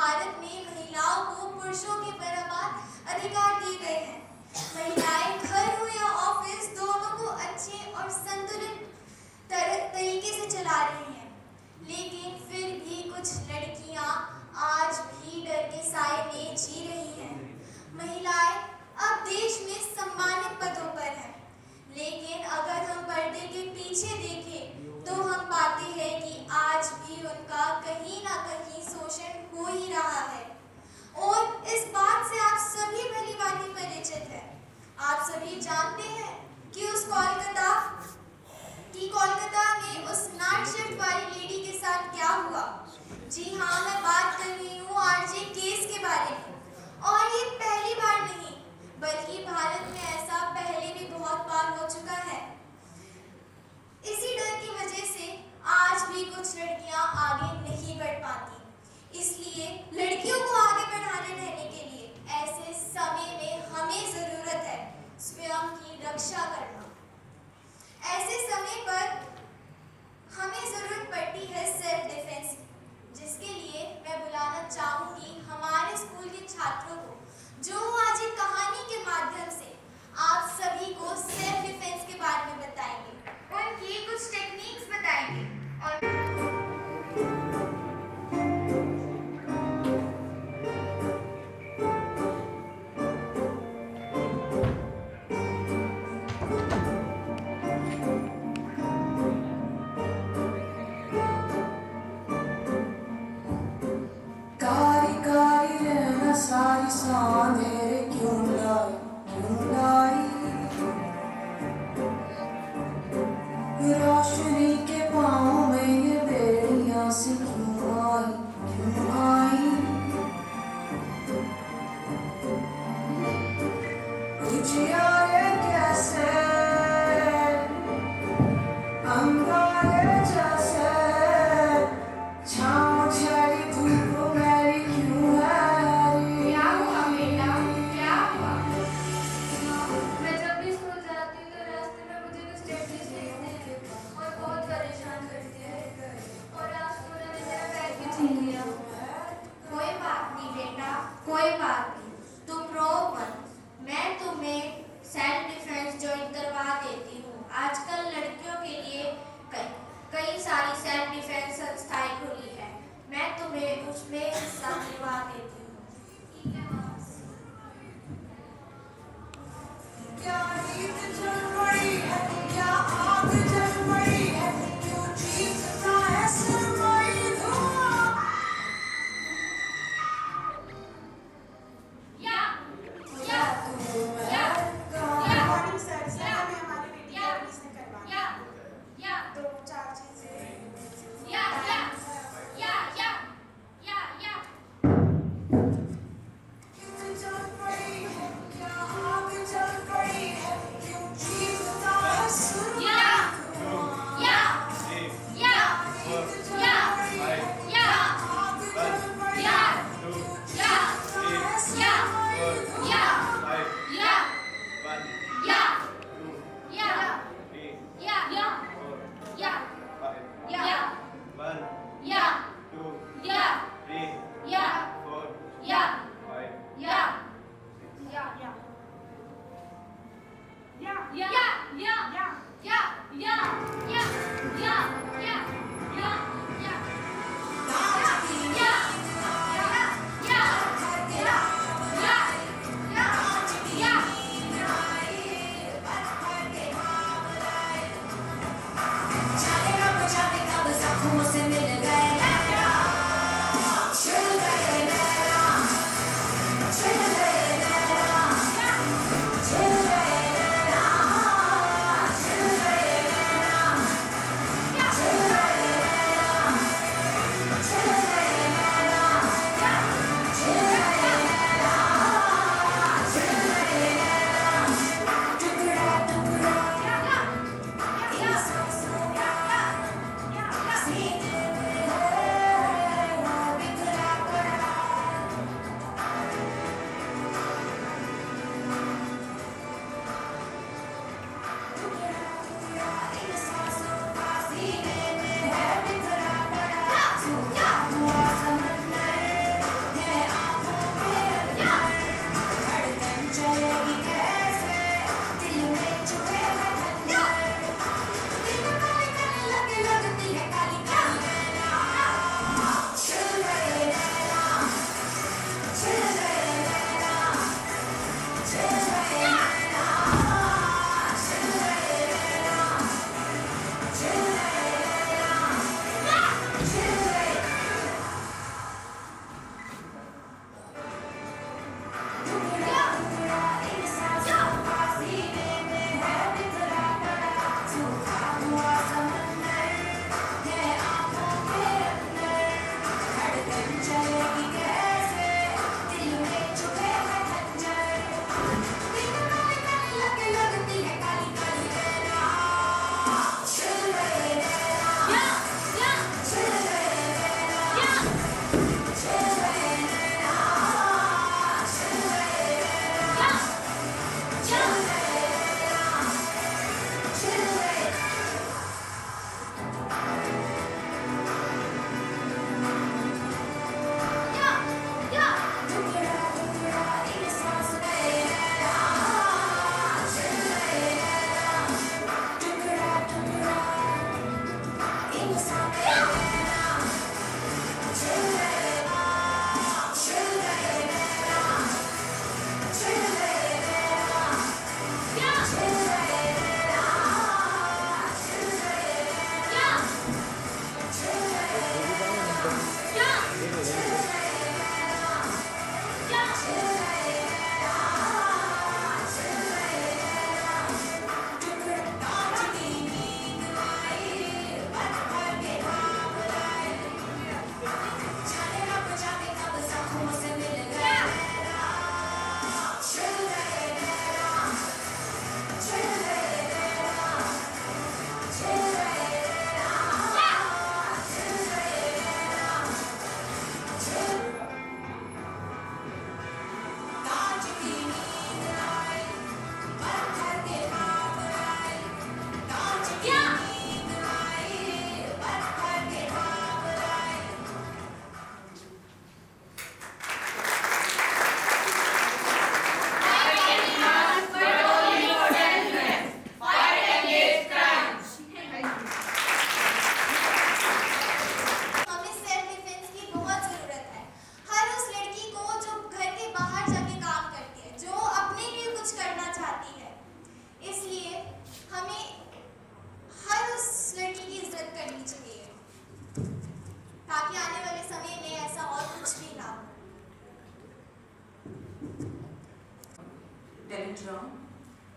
भारत में महिलाओं को पुरुषों के बराबर अधिकार दिए गए हैं। महिलाएं घर हो या ऑफिस दोनों को अच्छे और संतुलित तरीके से चला रही हैं। लेकिन फिर भी कुछ लड़कियां आज भी डर के साए में जी रही हैं। महिलाएं अब देश में सम्मानित पदों पर हैं, लेकिन अगर हम पर्दे के पीछे देखें तो हम पाते हैं कि आज भी उनका कहीं ना कहीं शोषण हो ही रहा है। और इस बात से आप सभी भली भांति परिचित हैं। आप सभी जानते हैं कि कोलकाता में उस नाइट शिफ्ट वाली लेडी के साथ क्या हुआ। जी हाँ, मैं बात कर रही हूँ आरजे केस के बारे में। और ये पहली बार नहीं, बल्कि भारत में ऐसा पहले भी बहुत बार हो चुका है। इसी डर की वजह से आज भी कुछ लड़कियां आगे नहीं बढ़ पाती। इसलिए लड़कियों को आगे बढ़ाने रहने के लिए ऐसे समय में हमें जरूरत है स्वयं की रक्षा करना। ऐसे समय पर हमें जरूरत पड़ती है सेल्फ डिफेंस की, जिसके लिए मैं बुलाना चाहूंगी हमारे स्कूल के छात्रों को, जो आज एक कहानी के माध्यम से आप सभी को सेल्फ डिफेंस के बारे में बताएंगे, उनकी कुछ टेक्निक्स बताएंगे। और सारी सांधेरे क्यों लाई रोशनी के पाँव में ये बेड़ियां से क्यों आई उजियारे कैसे अंगारे जैसे छाँव छड़ी धूप मेरी क्यों है। कोई बात नहीं बेटा, कोई बात नहीं, तुम रो मत। मैं तुम्हें सेल्फ डिफेंस ज्वाइन करवा देती हूँ। आजकल लड़कियों के लिए कई सारी सेल्फ डिफेंस संस्थाएं खुली है। मैं तुम्हें उसमें हिस्सा दिलवा देती हूँ। ठीक है बस। क्या नींद जल पड़ी है, क्या आग जल पड़ी है, क्यों चीखता है सरमाई धुआं। talent round.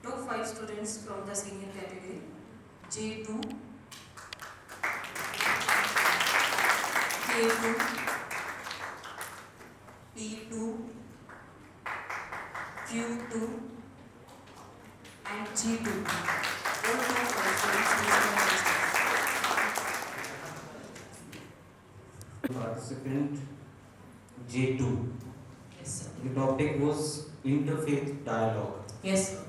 Top 5 students from the senior category. J2, K2, P2, Q2, and G2. All top 5 students please come. Participant J2. Yes, sir. The topic was interfaith dialogue. Yes, sir.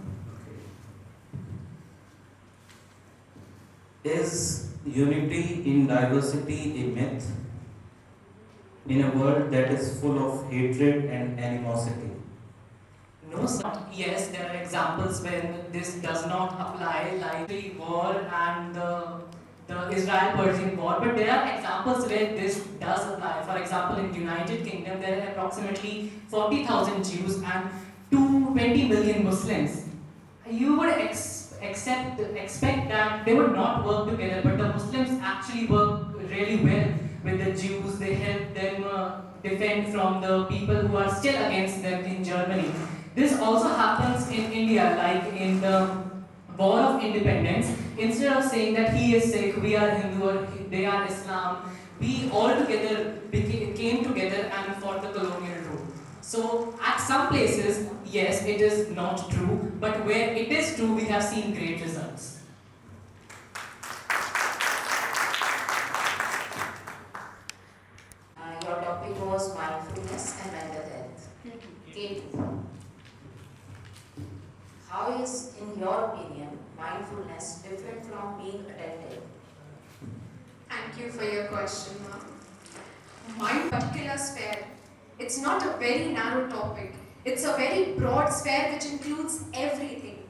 Is unity in diversity a myth in a world that is full of hatred and animosity? No, sir. Yes, there are examples when this does not apply, like the war and the Israel-Persian war, but there are examples where this does apply. For example, in United Kingdom, there are approximately 40,000 Jews and 20 million Muslims. You would expect that they would not work together, but the Muslims actually work really well with the Jews. They help them defend from the people who are still against them in Germany. This also happens in India, like in the War of Independence. Instead of saying that he is Sikh, we are Hindu, or they are Islam, we all together came together and fought the colonial rule. So at some places, yes, it is not true, but where it is true, we have seen great results. Your topic was mindfulness and mental health. K2. How is, in your opinion, mindfulness different from being attentive? Thank you for your question, ma'am. My particular sphere, it's not a very narrow topic. It's a very broad sphere which includes everything.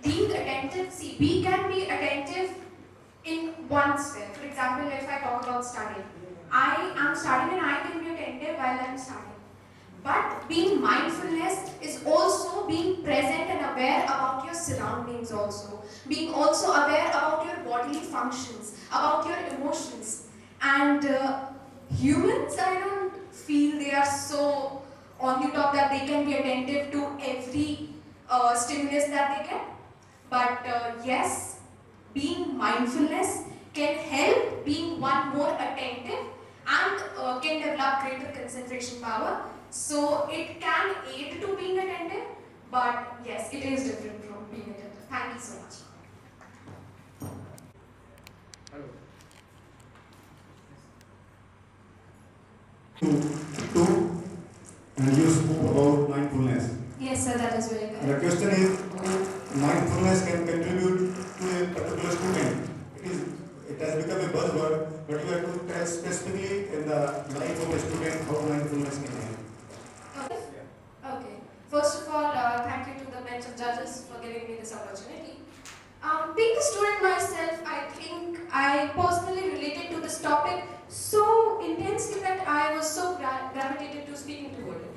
Being attentive, see, we can be attentive in one sphere. For example, if I talk about studying, I am studying and I can be attentive while I'm studying. But being mindfulness is also being present and aware about your surroundings also. Being also aware about your bodily functions, about your emotions. And humans, I don't feel they are so on the top that they can be attentive to every stimulus that they get. But yes, being mindfulness can help being one more attentive and can develop greater concentration power. So it can aid to being attentive, but yes, it is different from being attentive. Thank you so much. Two, and you spoke about mindfulness. Yes, sir, that is very good. The question is, mindfulness can contribute to a particular student. It has become a buzzword, but you have to tell specifically in the life of a student how mindfulness can help. Okay. First of all, thank you to the bench of judges for giving me this opportunity. Being a student myself, I think I personally related to this topic so intensely that I was so gravitated to speaking toward it.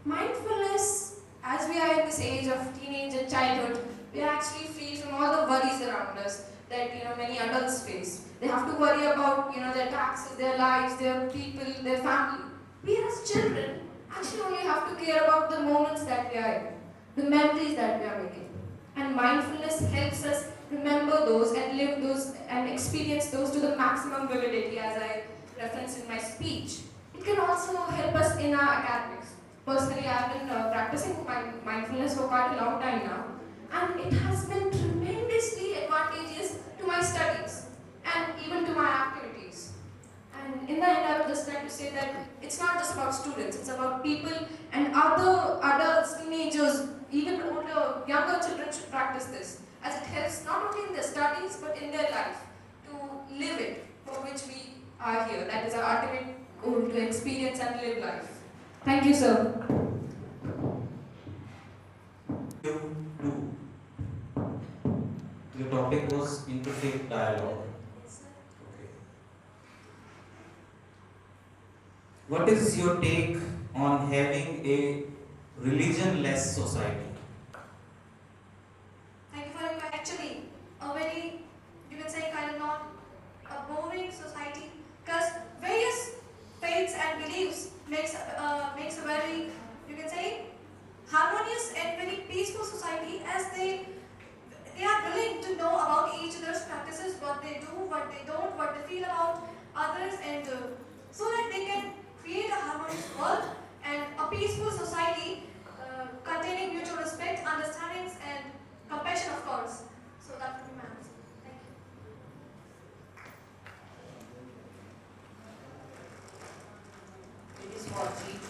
Mindfulness, as we are in this age of teenage and childhood, we are actually free from all the worries around us that many adults face. They have to worry about their taxes, their lives, their people, their family. We as children actually only have to care about the moments that we are in, the memories that we are making. And mindfulness helps us remember those and live those and experience those to the maximum vividity, as I referenced in my speech. It can also help us in our academics. Personally, I have been practicing mindfulness for quite a long time now, and it has been tremendously advantageous to my studies and even to my activities. And in the end, I would just like to say that it's not just about students, it's about people and other adults, teenagers, even older, younger children should practice this, as it helps not only in their studies but in their life to live it, for which we are here. That is our ultimate goal, to experience and live life. Thank you, sir. Q2. The topic was interfaith dialogue. Okay. What is your take on having a religion-less society? Thank you for your question. Actually, a very, you can say, kind of not a boring society, because various faiths and beliefs makes a very, you can say, harmonious and very peaceful society, as they are willing to know about each other's practices, what they do, what they don't, what they feel about others, and so that they can create a harmonious world and a peaceful society containing mutual respect, understandings, and compassion, of course. So that would be my answer. Thank you. It is for G2.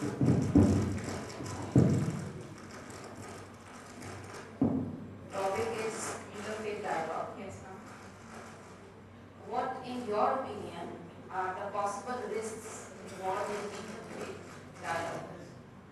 Topic is interfaith dialogue. Yes, ma'am. What, in your opinion, are the possible risks involved in interfaith dialogue?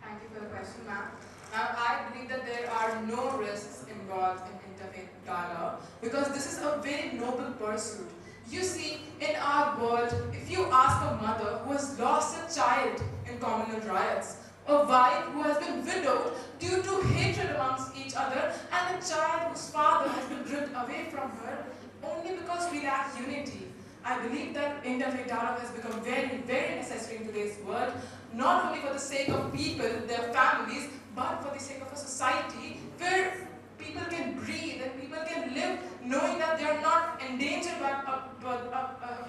Thank you for the question, ma'am. Now, I believe that there are no risks involved in interfaith dialogue because this is a very noble pursuit. You see, in our world, if you ask a mother who has lost a child in communal riots, a wife who has been widowed due to hatred amongst each other, and a child whose father has been ripped away from her only because we lack unity, I believe that interfaith dialogue has become very, very necessary in today's world, not only for the sake of people, their families, but for the sake of a society where people can breathe and people can live knowing that they are not endangered by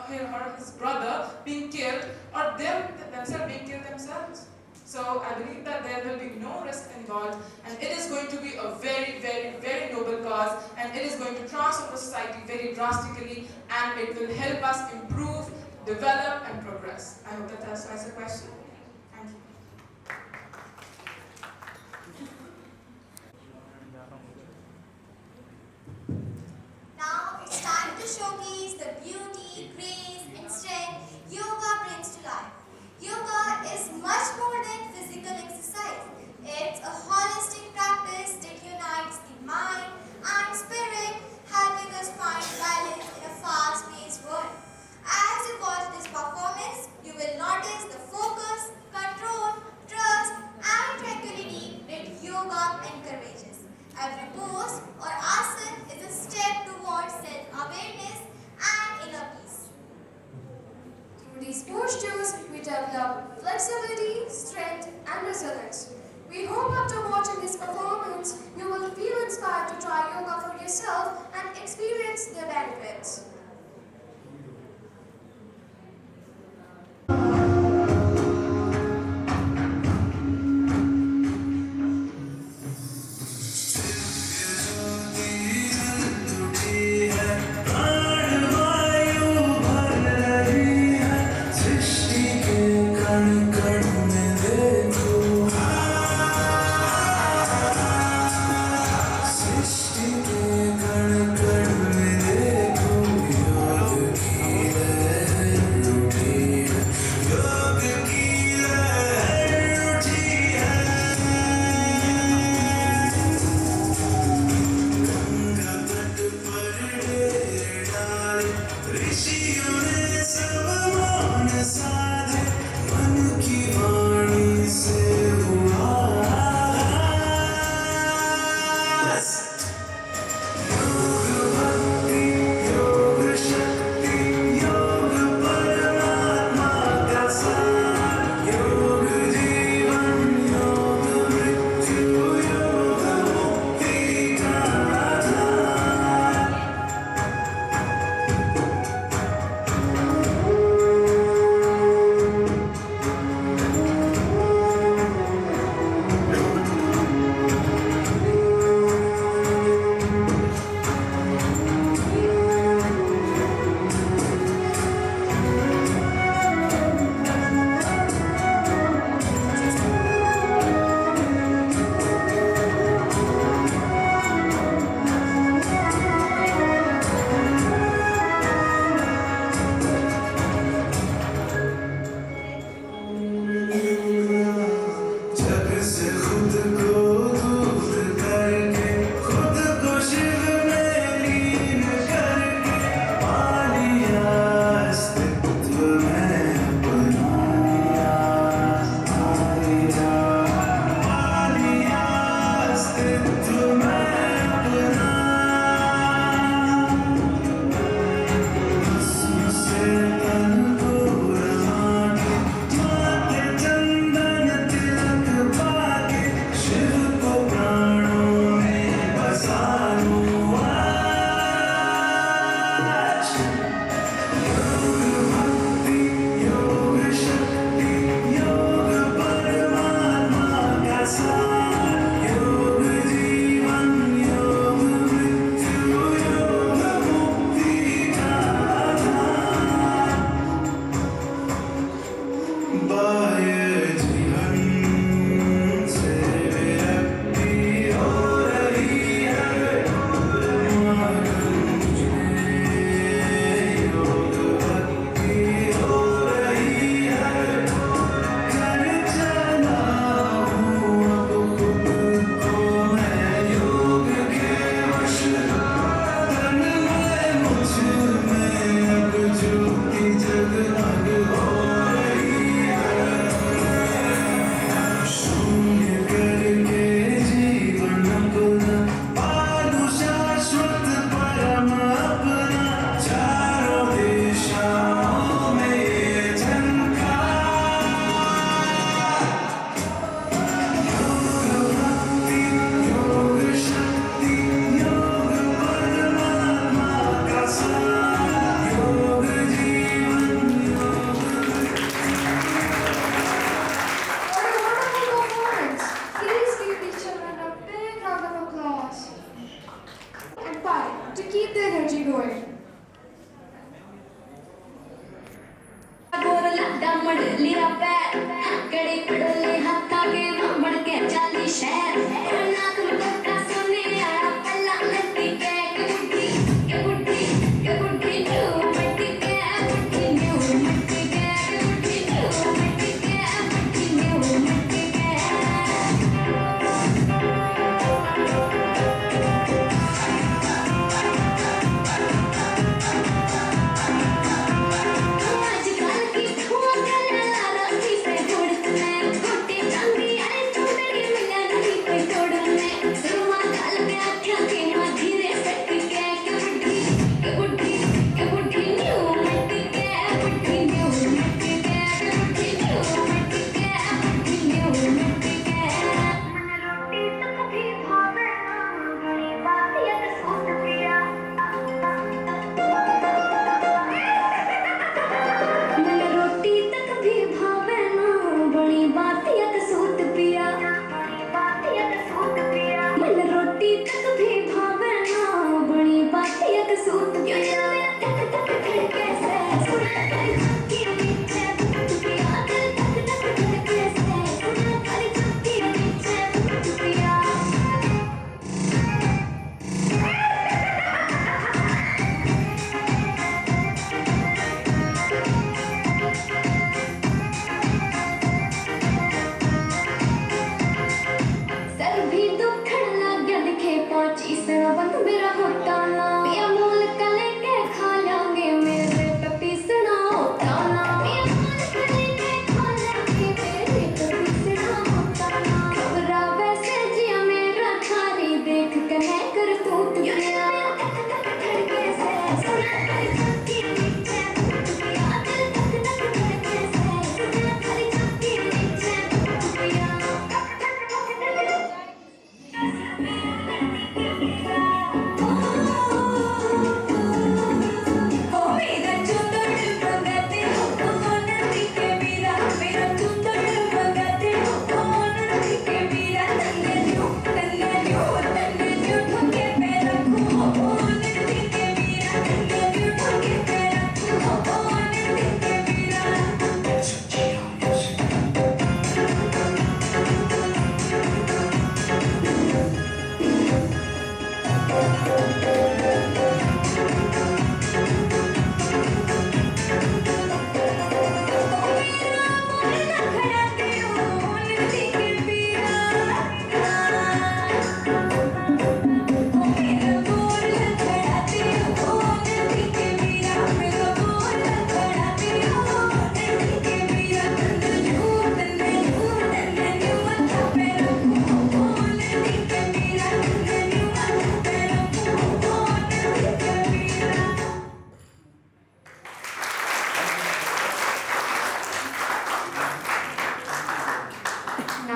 him or his brother being killed or them themselves being killed themselves. So I believe that there will be no risk involved, and it is going to be a very, very, very noble cause, and it is going to transform the society very drastically, and it will help us improve, develop, and progress. I hope that answers the question. Thank you. Now it's time to showcase the beauty, grace, and strength yoga brings to life. Yoga is much more than physical exercise. It's a holistic practice that unites the mind and spirit, helping us find balance in a fast-paced world. As you watch this performance, you will notice the focus, control, trust, and tranquility that yoga encourages. Every pose or asana is a step towards self-awareness and inner peace. Through these postures, we develop flexibility, strength, and resilience. We hope after watching this performance, you will feel inspired to try yoga for yourself and experience the benefits. Srishti ke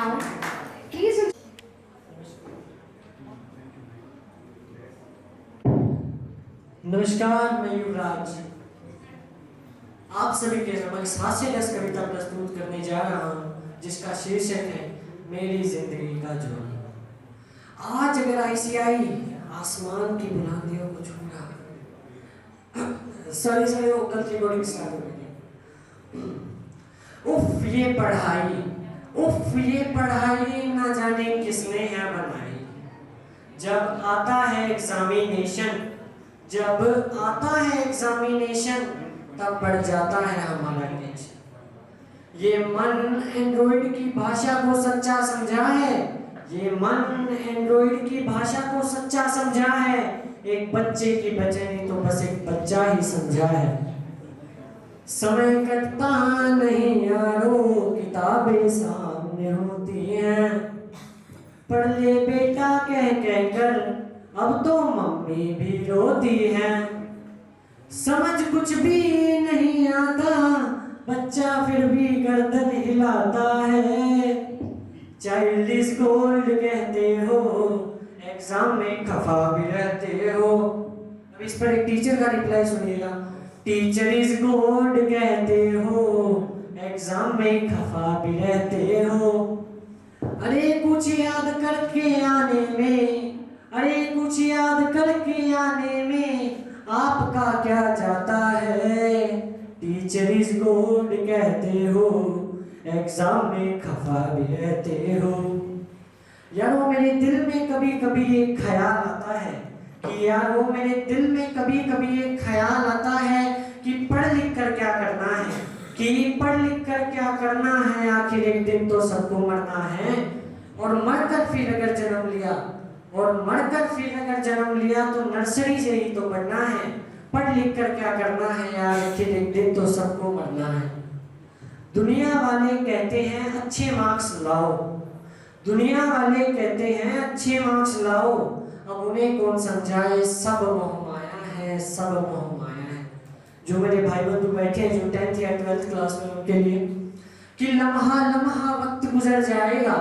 Now, please. नमस्कार, मैं युवराज आप सभी के समक्ष हास्यरस कविता प्रस्तुत करने जा रहा हूँ, जिसका शीर्षक है मेरी जिंदगी का जोड़ा। आज अगर आईसीआई आसमान की बुलंदियों को छूना, सॉरी वो गलत रिकॉर्डिंग स्टार्ट हो गई। उफ ये पढ़ाई ना जाने किसने है बनाई। जब आता है एग्जामिनेशन तब बढ़ जाता है हमारा टेंशन। ये मन एंड्रॉइड की भाषा को सच्चा समझा है, एक बच्चे की बेचैनी तो बस एक बच्चा ही समझा है। समय कटता नहीं यारो, किताबें सामने होती हैं, पढ़ ले बेटा कह कर अब तो मम्मी भी रोती है। समझ कुछ भी नहीं आता, बच्चा फिर भी गर्दन हिलाता है। चाइल्ड इज गोल्ड कहते हो, एग्जाम में खफा भी रहते हो। अब इस पर एक टीचर का रिप्लाई सुनिएगा। टीचर इज गोल्ड कहते हो, एग्जाम में खफा भी रहते हो। अरे कुछ याद करके आने में आपका क्या जाता है। टीचर इज गोल्ड कहते हो, एग्जाम में खफा भी रहते हो। यारो मेरे दिल में कभी कभी एक ख्याल आता है कि पढ़ लिख कर क्या करना है, आखिर एक दिन तो सबको मरना है। और मरकर फिर अगर जन्म लिया तो नर्सरी से ही तो बढ़ना है। पढ़ लिख कर क्या करना है यार, आखिर एक दिन तो सबको मरना है। दुनिया वाले कहते हैं अच्छे मार्क्स लाओ, अब उन्हें कौन समझाए, सब मोह माया है। जो मेरे भाई बंधु बैठे हैं जो 10th या 12th क्लास में, उनके लिए कि लम्हा वक्त गुजर जाएगा,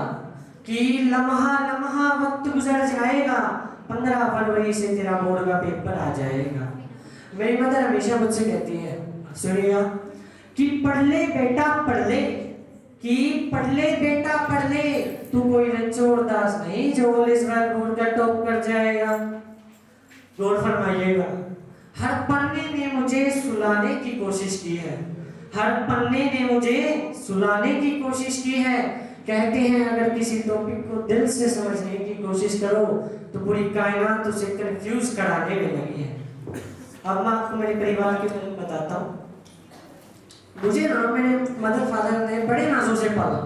15 फरवरी से तेरा बोर्ड का पेपर आ जाएगा। मेरी मदर हमेशा मुझसे कहती है, सुनिएगा, कि पढ़ ले बेटा पढ़ ले, तू कोई रणछोड़ दास नहीं जो इस बार बोर्ड का टॉप कर जाएगा। गौर फरमाइएगा। हर पन्ने ने मुझे सुलाने की कोशिश की है। कहते हैं अगर किसी टॉपिक को दिल से समझने की कोशिश करो तो पूरी कायनात उसे कंफ्यूज कराने में लगी है। अब मैं आपको मेरे परिवार के बारे में बताता हूँ। मुझे ना मेरे मदर फादर ने बड़े नाजों से पाला,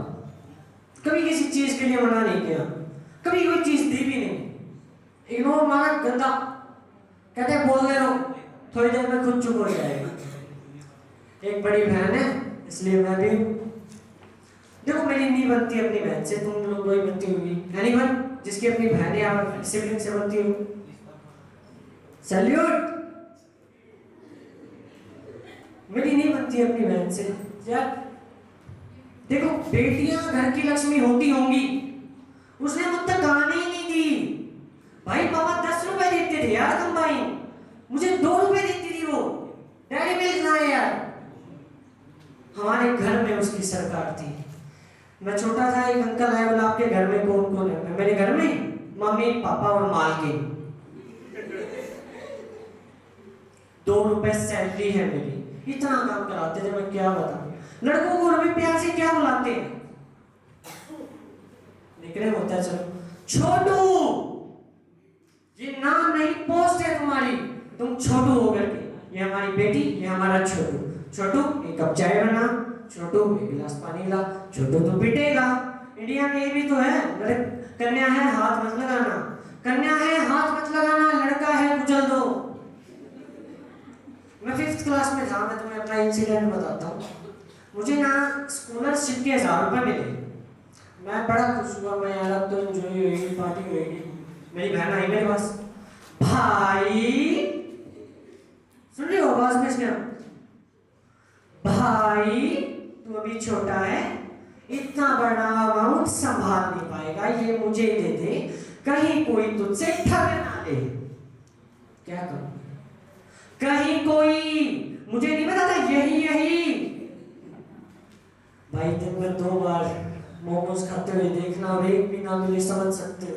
कभी किसी चीज के लिए मना नहीं किया, कभी कोई चीज दी भी नहीं, इग्नोर मारा गंदा, कहते बोलने दो, थोड़ी देर में खुद चुप हो जाएगा। एक बड़ी बहन है इसलिए मैं भी, देखो मेरी नहीं बनती अपनी बहन से, तुम लोग वही बनती होगी। एनीवन जिसकी अपनी बहन या सिबलिंग से बनती हो, सैल्यूट। मेरी नहीं बनती अपनी बहन से यार। देखो बेटियां घर की लक्ष्मी होती होंगी, उसने मुझ तक आने ही नहीं दी। भाई पापा 10 रुपए देते थे यार कंबाइन, मुझे 2 रुपए देती थी वो, डैडी मिल्क ना यार। हमारे घर में उसकी सरकार थी। मैं छोटा था, एक अंकल आए, बोला आपके घर में कौन कौन है? मेरे घर में मम्मी पापा और मालकिन, 2 रुपए सैलरी है मेरी, इतना काम कराते थे, मैं क्या बताऊं। लड़कों को भी प्यार से क्या बुलाते हैं, निकले होता है चलो छोटू, ये नाम नहीं पोस्ट है तुम्हारी, तुम छोटू हो करके। ये हमारी बेटी, ये हमारा छोटू। छोटू एक कप चाय बना, छोटू एक गिलास पानी ला, छोटू तो पिटेगा। इंडिया में ये भी तो है, कन्या है हाथ मत लगाना, लड़का है कुचल दो। मैं 5th क्लास में था, मैं तुम्हें अपना इंसिडेंट बताता हूँ। मुझे ना स्कॉलरशिप के 1000 रुपए मिले, मैं बड़ा खुश हुआ, मैं यार अब तो एंजॉय होगी, पार्टी होगी। मेरी बहन आई मेरे पास, भाई सुन रही हो आवाज में इसके, भाई तू अभी छोटा है, इतना बड़ा अमाउंट अकाउंट संभाल नहीं पाएगा, ये मुझे दे दे, कहीं कोई तुझसे ठग ना ले। क्या करूं? कहीं कोई, मुझे नहीं पता था यही भाई दिन में 2 बार मोमोज खाते हुए देखना और एक भी ना मिले, समझ सकते हो।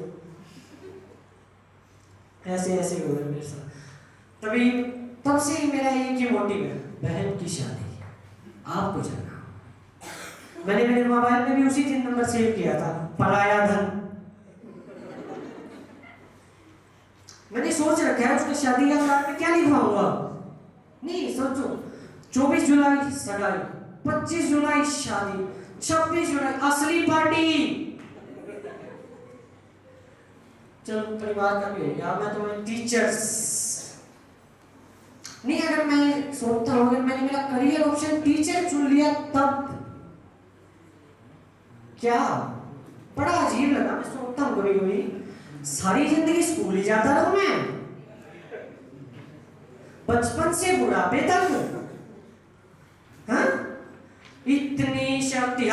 ऐसे हुआ मेरे साथ। तब से मेरा एक ही मोटिव है, बहन की शादी, आपको जाना। मैंने मेरे मोबाइल में भी उसी दिन नंबर सेव किया था, पराया धन। मैंने सोच रखा है उसकी शादी का कार्ड में क्या लिखवाऊंगा। नहीं सोचो, 24 जुलाई सगाई, 25 जुलाई शादी, 26 जुलाई असली पार्टी। चलो परिवार का भी हो गया, मैं तुम्हें टीचर्स नहीं, अगर मैं सोचता हूँ अगर मैंने मेरा करियर ऑप्शन टीचर चुन लिया तब क्या, बड़ा अजीब लगा। मैं सोचता हूँ कभी सारी जिंदगी स्कूल ही जाता रहूं मैं, बचपन से बुढ़ापे तक। हाँ, इतनी शक्ति।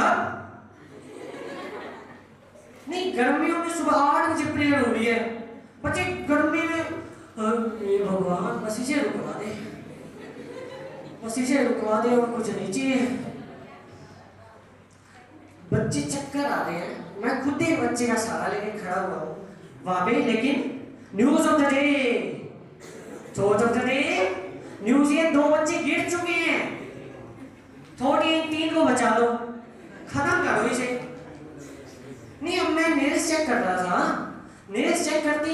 नहीं, गर्मियों में सुबह 8 बजे प्रेयर हो रही है, बच्चे गर्मी में भगवान बस इसे रुकवा दे और कुछ नहीं चाहिए। बच्चे चक्कर आ रहे हैं, मैं खुद एक बच्चे का सहारा लेके खड़ा हुआ हूँ वहां पे। लेकिन news of the day, news ये 2 बच्चे गिर चुके हैं, थोड़ी 3 को बचा लो, खत्म करो इसे। नहीं, अब मैं नीरज चेक कर रहा था, नीरज चेक करते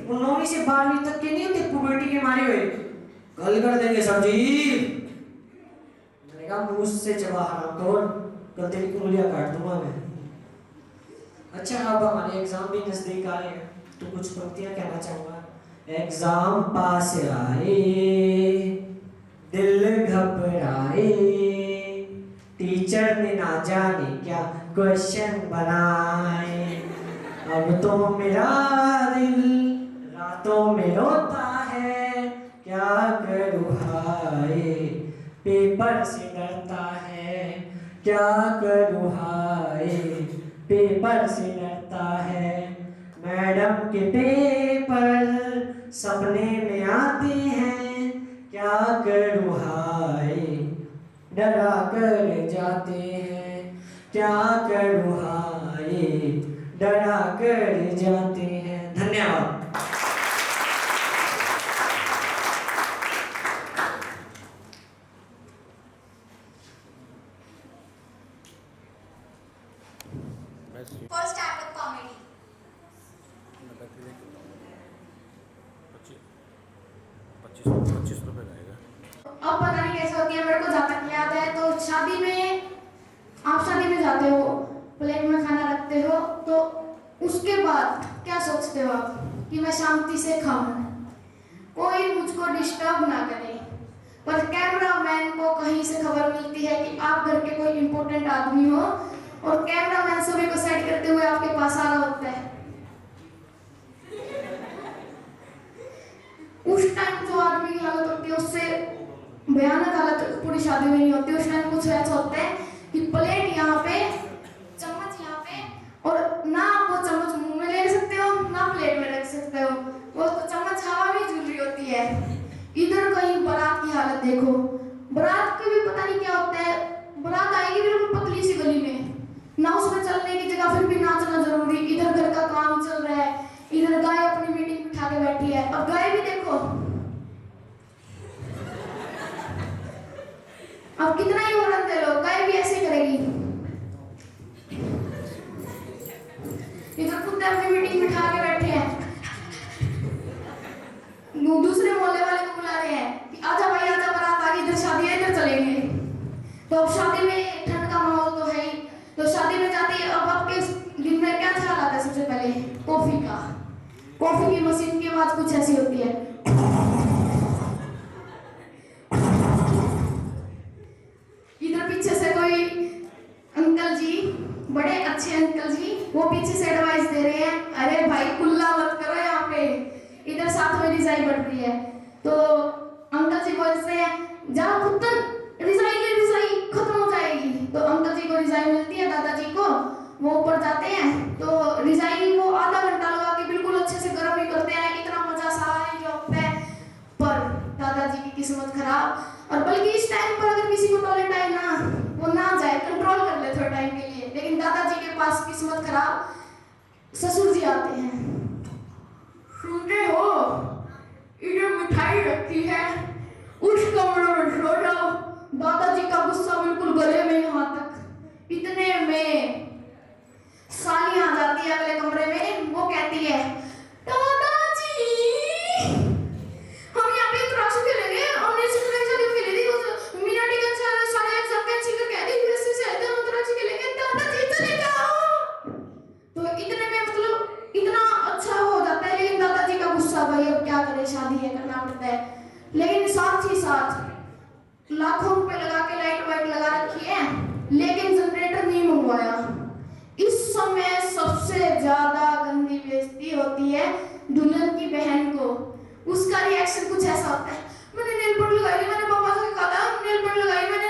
वो 9वीं से 12वीं तक के नहीं होते पुबर्टी के मारे हुए, कल कर देंगे सर जी। मैंने कहा मुंह से जवाब हराम, कल तेरी उंगलियां काट दूंगा मैं। अच्छा, अब हमारे एग्जाम भी नजदीक आ रहे हैं, तो कुछ पंक्तियां कहना चाहूंगा। एग्जाम पास आए, दिल घबराए, टीचर ने ना जाने क्या क्वेश्चन बनाए। अब तो मेरा दिल रातों में रोता है, क्या करूँ हाय, पेपर से डरता है, क्या करूँ हाय, पेपर से डरता है। मैडम के पेपर सपने में आते हैं, क्या करूँ हाय, डरा कर जाते हैं, क्या करूँ हाय, डरा कर जाते हैं। धन्यवाद। First stand up comedy. 25 रुपए रहेगा। अब पता नहीं कैसे होती है, मेरे को जहाँ तक याद है तो शादी में, आप शादी में जाते हो, प्लेट में खाना रखते हो, तो उसके बाद क्या सोचते हो आप कि मैं शांति से खाऊं, कोई मुझको डिस्टर्ब ना करे। पर कैमरामैन को कहीं से खबर मिलती है कि आप घर के कोई इंपॉर्टेंट आदमी हो, और कैमरामैन सभी को सेट करते हुए आपके पास आ रहा होता है। उस टाइम जो आदमी की हालत होती है उससे भयानक हालत पूरी शादी में नहीं होती। उस टाइम कुछ ऐसा होता है कि प्लेट यहाँ पे, चम्मच यहाँ पे, और ना आप वो चम्मच मुंह में ले सकते हो ना प्लेट में रख सकते हो, वो तो चम्मच हवा में झूल रही होती है। इधर कहीं बारात की हालत देखो, बारात के भी पता नहीं क्या होता है, बारात आएगी बिल्कुल पतली सी गली में, ना उसमें चलने की जगह, फिर भी नाचना जरूरी। इधर घर का काम चल रहा है, इधर गाय अपनी मीटिंग बिठा के बैठी है। अब गाय भी देखो, अब कितना ही औरत दे लो, गाय भी ऐसे करेगी। इधर कुत्ते अपनी मीटिंग बिठा के बैठे हैं, दूसरे मोहल्ले वाले को बुला रहे हैं कि आजा भाई आजा, बारात आ गई, इधर शादी है, इधर चलेंगे। तो अब शादी में ठंड का माहौल तो है ही, तो शादी में जाती है। अब आपके दिन में क्या ख्याल आता है? सबसे पहले कॉफी का, कॉफी की मशीन की आवाज कुछ ऐसी होती है। इधर पीछे से कोई अंकल जी, बड़े अच्छे अंकल जी, वो पीछे से एडवाइस दे रहे हैं, अरे भाई कुल्ला मत करो यहाँ पे। इधर साथ में रिजाई बढ़ रही है, तो अंकल जी बोलते हैं जाओ पुत्र रिजाई ले, रिजाई खत्म हो जाएगी। तो अंकल जी को रिजाई मिलती है, दादाजी को, वो ऊपर बल्कि इस टाइम पर अगर किसी को टॉयलेट आए ना, वो ना जाए, कंट्रोल कर ले थोड़े टाइम के लिए। लेकिन दादाजी के पास किस्मत खराब, ससुर जी आते हैं। सुनते हो, इधर मिठाई रखी है, उस कमरे में सो जाओ। दादाजी का गुस्सा बिल्कुल गले में यहाँ तक। इतने में साली आ जाती है अगले कमरे में। वो कहती है, दादाजी हम यहाँ पे तराशू खेलेंगे, हमने सिर्फ शादी खेली थी, उस मीना टिकन सारे एग्जाम कैंसिल करके आई थी, यूएसए से आए थे, हम तराशू खेलेंगे, दादाजी चले जाओ। तो इतने में मतलब इतना अच्छा हो जाता है। लेकिन दादाजी का गुस्सा, भाई अब क्या करें, शादी है, करना पड़ता है। लेकिन साथ ही साथ लाखों रुपए लगा के लाइट वाइट लगा रखी है, लेकिन जनरेटर नहीं मंगवाया। इस समय सबसे ज्यादा गंदी बेइज्जती होती है दुल्हन की बहन को। उसका रिएक्शन कुछ ऐसा होता है, मैंने नेल पेंट लगाई, मैंने पापा से कहा था नेल पेंट लगाई, मैंने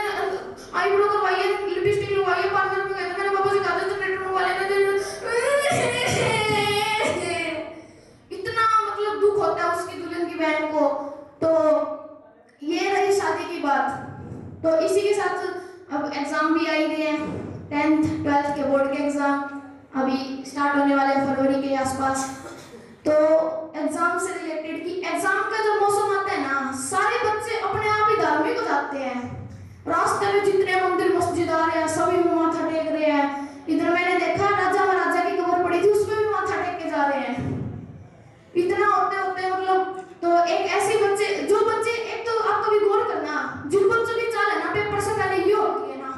आईब्रो करवाई है, लिपस्टिक लगवाई है, पार्लर में गए थे, मैंने पापा से कहा था जनरेटर मंगवा लेना। इतना मतलब दुख होता है उसकी दुल्हन की बहन को। तो ये रही शादी की बात। तो इसी के साथ अब एग्जाम भी आई गए हैं, 10th 12th के बोर्ड के एग्जाम अभी स्टार्ट होने वाले हैं फरवरी के आसपास। तो एग्जाम से रिलेटेड कि एग्जाम का जब मौसम आता है ना, सारे बच्चे अपने आप ही धार्मिक हो जाते हैं। रास्ते में जितने मंदिर मस्जिद आ रहे हैं सभी में माथा टेक रहे हैं। इधर मैंने देखा राजा महाराजा की कबर पड़ी थी, उसमें भी माथा टेक के जा रहे हैं। इतना होते होते मतलब तो एक ऐसे बच्चे, जो बच्चे, एक तो आप कभी गौर करना, जिन बच्चों की चाल है ना पेपर से पहले ये होती है ना,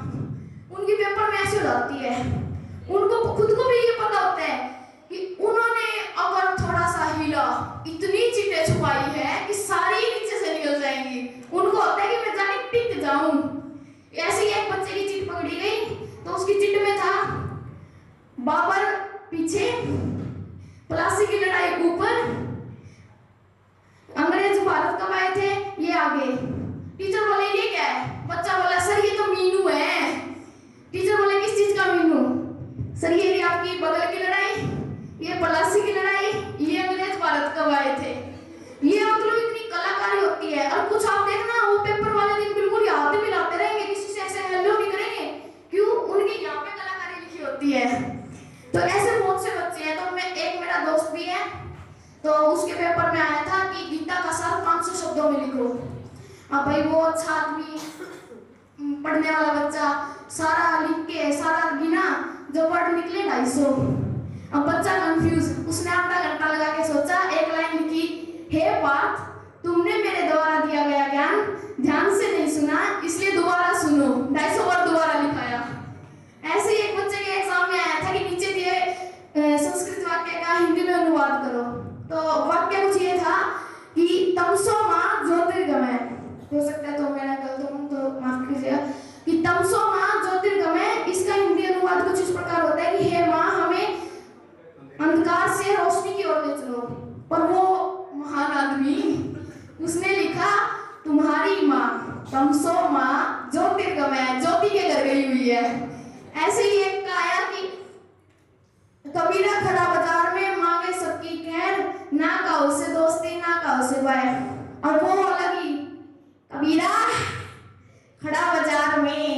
उनकी पेपर में ऐसी हो जाती है। उनको खुद को भी ये पता होता है कि उन्होंने अगर थोड़ा सा हिला, इतनी चीटें छुपाई है कि सारी नीचे से निकल जाएंगी। उनको होता है कि मैं जाके टिक जाऊं। ऐसे ही एक बच्चे की चिट पकड़ी गई, तो उसकी चिट में था बाबर पीछे, प्लासी की लड़ाई ऊपर, अंग्रेज भारत कब आए थे, ये आगे। टीचर बोले ये क्या है? बच्चा बोला सर ये तो मीनू है। टीचर बोले किस चीज का मीनू? सर ये आपकी बगल की लड़ाई, ये प्लासी की लड़ाई, ये अंग्रेज भारत कब आए थे। ये मतलब इतनी कलाकारी होती है। और कुछ आप देखना, वो पेपर वाले दिन बिल्कुल हाथ मिलाते रहेंगे, किसी से ऐसे हेलो नहीं करेंगे। क्यों? उनकी यहाँ पे कलाकारी लिखी होती है। तो ऐसे बहुत से बच्चे हैं। तो मैं, एक मेरा दोस्त भी है, तो उसके पेपर में आया था कि गीता का सार 500 शब्दों में लिखो। अब भाई वो अच्छा आदमी, पढ़ने वाला बच्चा, सारा लिख के सारा गिना, जो वर्ड निकले 250। अब बच्चा कंफ्यूज, उसने आधा घंटा लगा के सोचा, एक लाइन लिखी, हे पार्थ तुमने मेरे द्वारा दिया गया ज्ञान ध्यान से नहीं सुना, इसलिए दोबारा सुनो। 250 वर्ड दोबारा लिखाया। ऐसे ही एक बच्चे के एग्जाम में आया था कि नीचे दिए संस्कृत वाक्य का हिंदी में अनुवाद करो। तो वाक्य कुछ ये था कि तमसो मां ज्योतिर्गमय, हो सकता है तो मेरा गलत हूं तो माफ कीजिएगा, कि तमसो मां ज्योतिर्गमय, इसका हिंदी अनुवाद कुछ इस प्रकार होता है कि हे मां हमें अंधकार से रोशनी की ओर ले चलो। पर वो महान आदमी, उसने लिखा तुम्हारी मां तमसो मां ज्योतिर्गमय, ज्योति के घर गई हुई है। ऐसे ही एक का आया कि कबीरा खड़ा बाजार में मांगे सबकी खैर, ना का उससे दोस्ती ना का उससे बैर। और वो अलग ही कबीरा खड़ा बाजार में,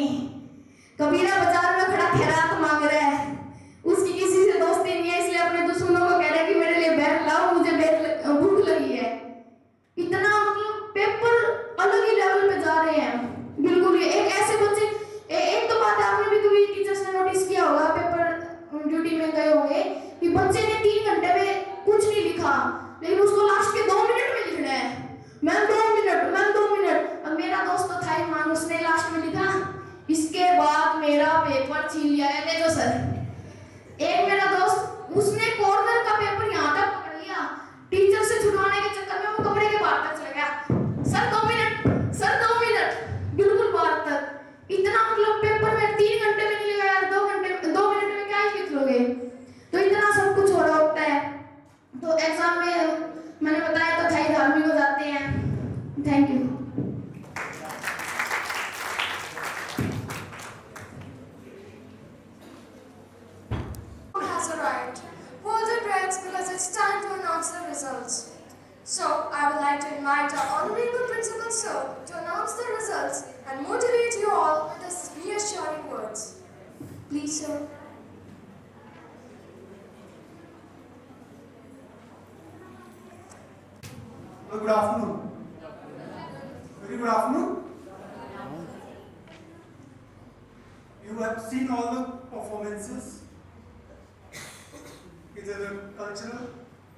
कबीरा बाजार में खड़ा खैरात मांग रहा है, उसकी किसी से दोस्ती नहीं है, इसलिए अपने दुश्मनों को कह रहा है कि मेरे लिए बैर लाओ, मुझे भूख लगी है। इतना मतलब पेपर अलग ही लेवल पे जा रहे हैं बिल्कुल। एक ऐसे बच्चे, एक तो बात आपने भी कभी टीचर्स ने नोटिस किया होगा, पेपर ड्यूटी में गए होंगे कि बच्चे ने 3 घंटे में कुछ नहीं लिखा, लेकिन उसको लास्ट के 2 मिनट में लिखना है। Ma'am 2 minute. अब मेरा दोस्त तो था ईमान, उसने लास्ट में लिखा, इसके बाद मेरा पेपर छीन लिया गया। देखो सर, एक मेरा दोस्त, उसने कॉर्नर का पेपर यहाँ तक पकड़ लिया, टीचर से छुड़वाने के चक्कर में वो कमरे के बाहर तक चला गया। सर 2 मिनट, बिल्कुल बाहर तक। इतना मतलब पेपर में 3 घंटे में नहीं लिखा यार, 2 मिनट में क्या ही लिख लोगे। तो इतना सब कुछ हो रहा होता है। तो एग्जाम में मैंने बताया तो भाई धार्मिक हो जाते हैं। Thank you. Has arrived. Hold your breaths because it's time to announce the results. So I would like like to invite our Honorable Principal Sir to announce the results and motivate you all with his reassuring words. Please, sir. Good afternoon. Very good afternoon. You have seen all the performances, either the cultural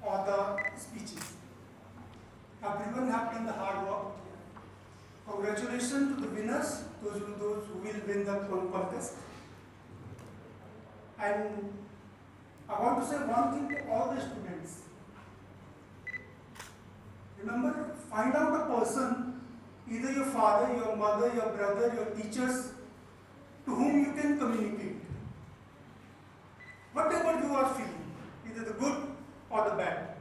or the speeches. Everyone have done the hard work. Congratulations to the winners, those who will win the contest. And I want to say one thing to all the students. Remember, find out a person, either your father, your mother, your brother, your teachers, to whom you can communicate. Whatever you are feeling, either the good or the bad.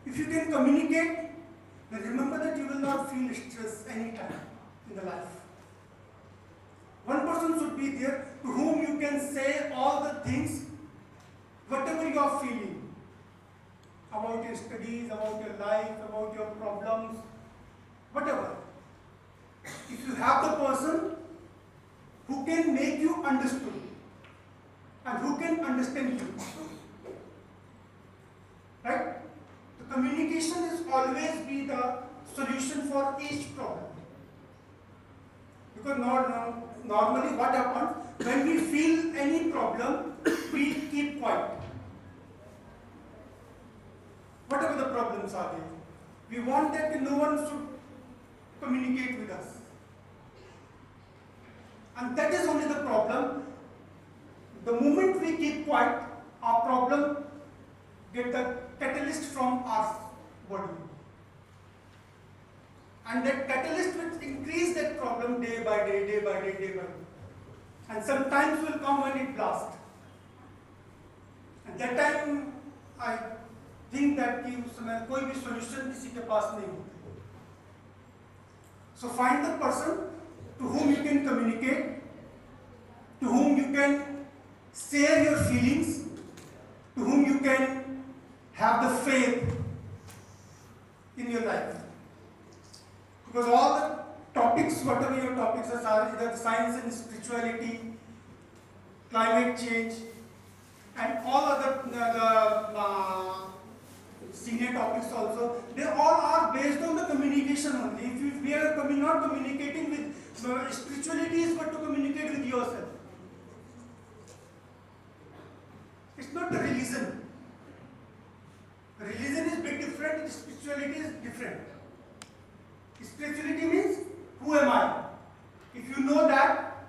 If you can communicate, then remember that you will not feel stress anytime in the life. One person should be there to whom you can say all the things, whatever you are feeling, about your studies, about your life, about your problems, whatever. If you have the person who can make you understood and who can understand you, right? The communication is always be the solution for each problem. Because normally what happens, when we feel any problem, we keep quiet. Whatever the problems are there, we want that no one should communicate with us. And that is only the problem. The moment we keep quiet, our problem get the catalyst from our body. And that catalyst will increase that problem day by day, day by day, day by day. And sometimes will come when it blasts. And that time, I think that कि उस समय कोई भी solution किसी के पास नहीं होता. So find the person to whom you can communicate, to whom you can share your feelings, to whom you can have the faith in your life. Because all the topics, whatever your topics are, either science and spirituality, climate change, and all other senior topics also, they all are based on the communication only. If we are not communicating with spirituality, is but to communicate with yourself. It's not the religion. Religion is bit different, spirituality is different. Spirituality means, who am I? If you know that,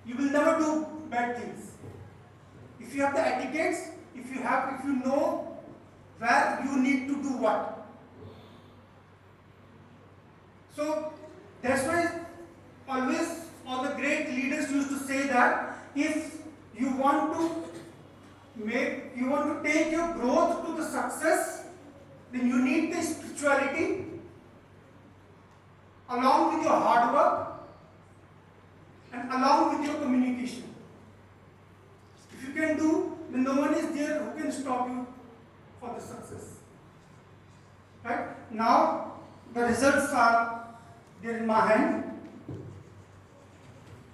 you will never do bad things. If you have the etiquettes, if you know where you need to do what. So that's why always all the great leaders used to say that if you want to take your growth to the success, then you need the spirituality along with your hard work and along with your communication. If you can do, then no one is there who can stop you for the success. Right? Now, the results are there in my hand.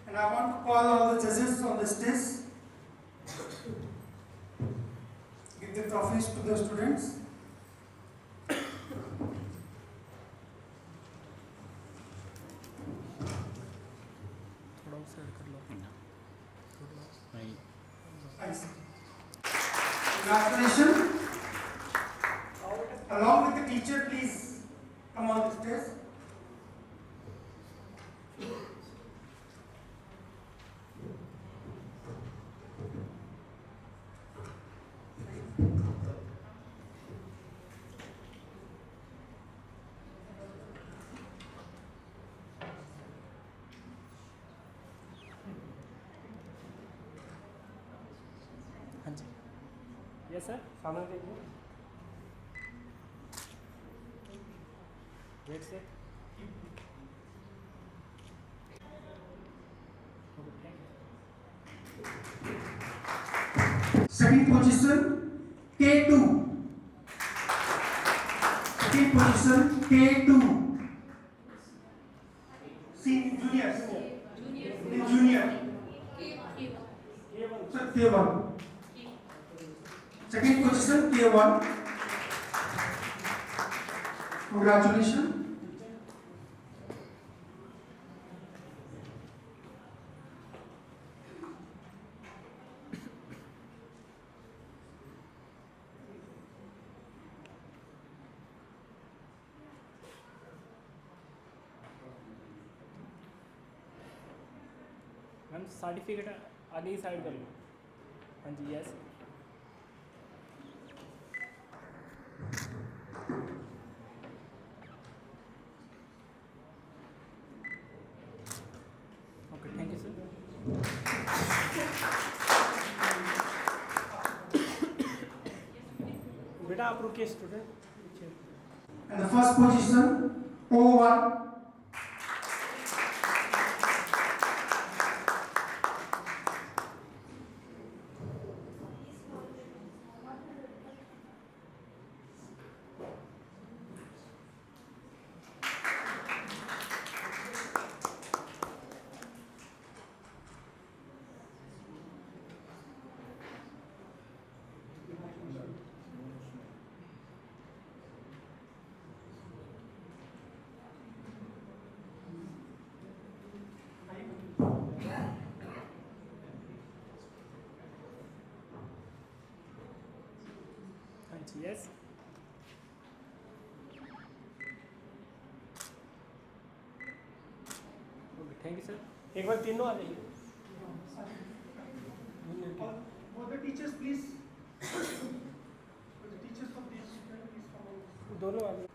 And I want to call all the judges on the stage. Give the trophies to the students. Nice. Congratulations. Along with the teacher, please come on the stage. Yes, sir. सामने देखिए. Wait, sir. Second position, K2. Second position. position K2. Junior. So K1. Second position K1. Congratulations. Ma'am certificate आगे ही side कर लो। हाँ जी yes. Okay thank you sir. बेटा आप रुकिए student. And the first position O1. Yes. Okay thank you sir. एक बार तीनों आ जाइए। For the teachers, please. For the teachers of these students, please come out. दोनों आ जाइए।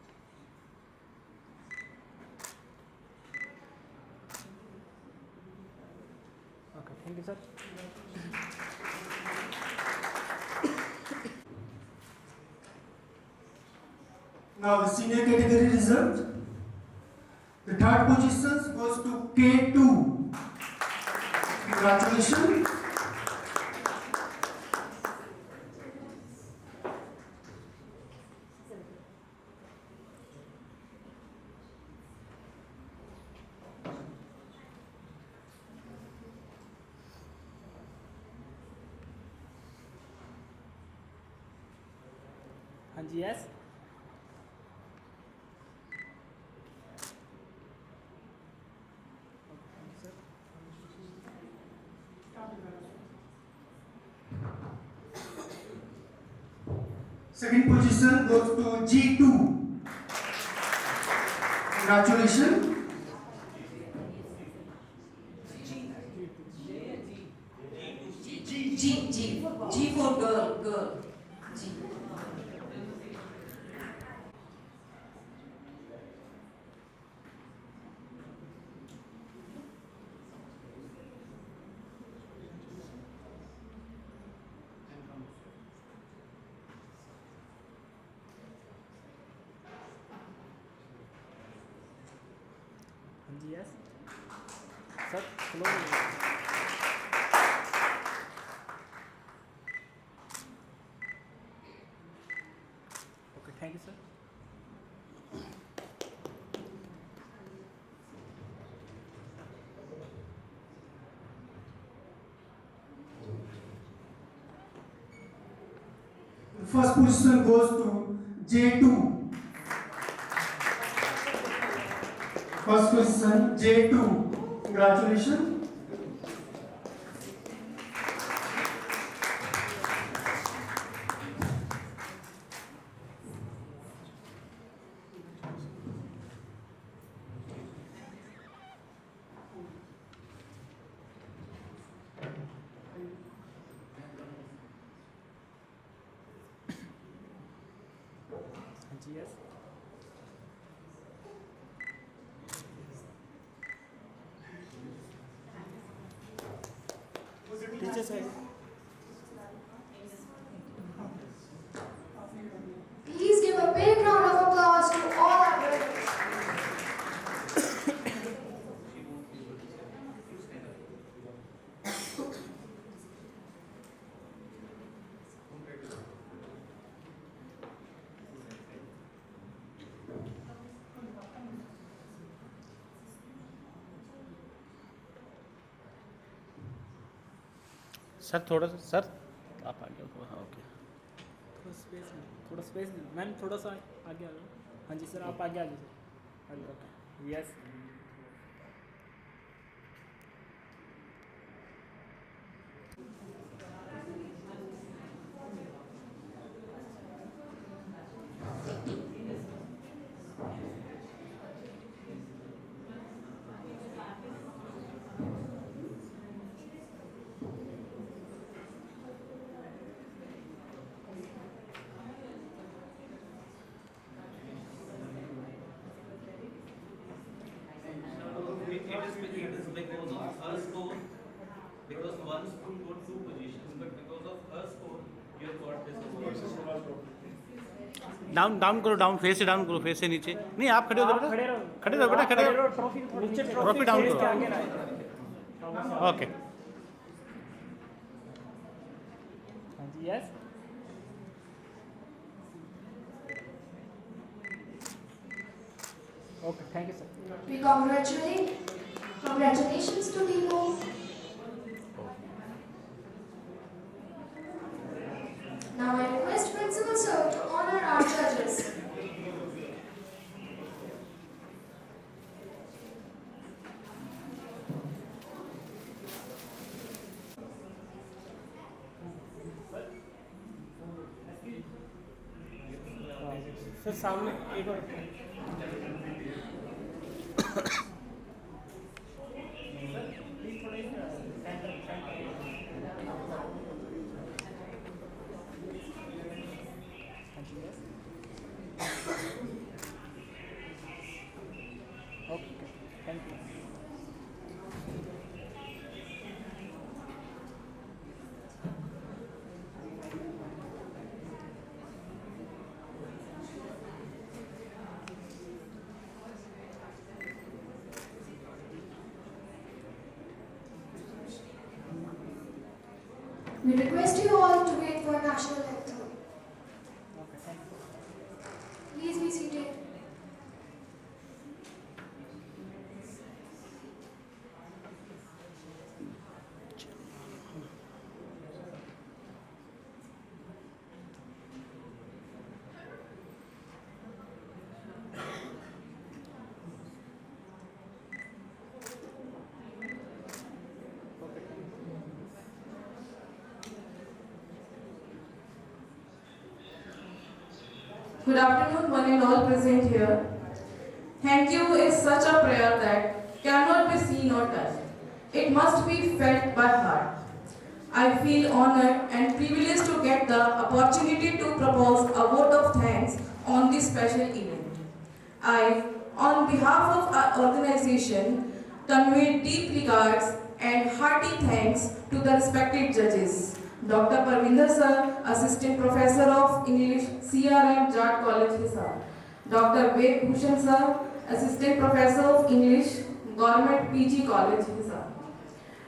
Okay thank you sir. Now the senior category result. The third position goes to K2. Congratulations. हाँ जी yes. Second position goes to G2. Congratulations. G for girl. G. हाँ जी yes sir slow. Okay thank you sir. The first position goes to J2. First position J2. Congratulations. हाँ जी yes. Teacher side. Please give a big round of applause to all our brothers. Sir थोड़ा सा, sir आप आगे हो, हाँ okay, थोड़ा space ma'am, थोड़ा सा आगे आ जाओ। हाँ जी सर, आप आगे आ जाओ सर, आगे okay, yes. Because one school got 2 positions, but because of her score, you have got this award. Down करो, डाउन फेस से डाउन करो, फेस से नीचे नहीं, आप खड़े हो बेटा, खड़े रहो बेटा, खड़े रहो, ट्रॉफी डाउन करो, ओके। हाँ जी, yes. Okay, thank you sir. We congratulations to Timo. Now I request Principal Sir to honor our judges. Sir सामने एक और We request you all to wait for national anthem. Please be seated. Good afternoon, one and all present here. Thank you is such a prayer that cannot be seen or touched. It must be felt by heart. I feel honored and privileged to get the opportunity to propose a vote of thanks on this special event. I, on behalf of our organization, convey deep regards and hearty thanks to the respected judges. Dr. Parvinder Sir, Assistant Professor of English, CRM, Jat College, Hisar. Dr. Ved Bhushan Sir, Assistant Professor of English, Government PG College, Hisar.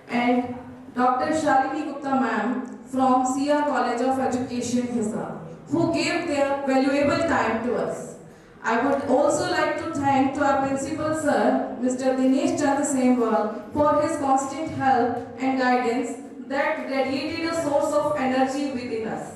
And Dr. Shalini Gupta Ma'am from CR College of Education, Hisar, who gave their valuable time to us. I would also like to thank to our Principal Sir, Mr. Dinesh Chandra Semwal, for his constant help and guidance that radiated a source of energy within us.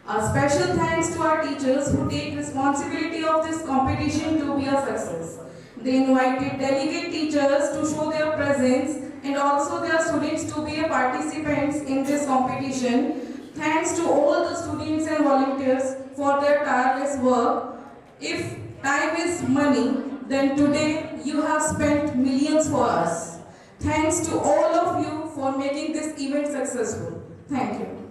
A special thanks to our teachers who take responsibility of this competition to be a success. They invited delegate teachers to show their presence and also their students to be participants in this competition. Thanks to all the students and volunteers for their tireless work. If time is money, then today you have spent millions for us. Thanks to all of you for making this event successful. Thank you.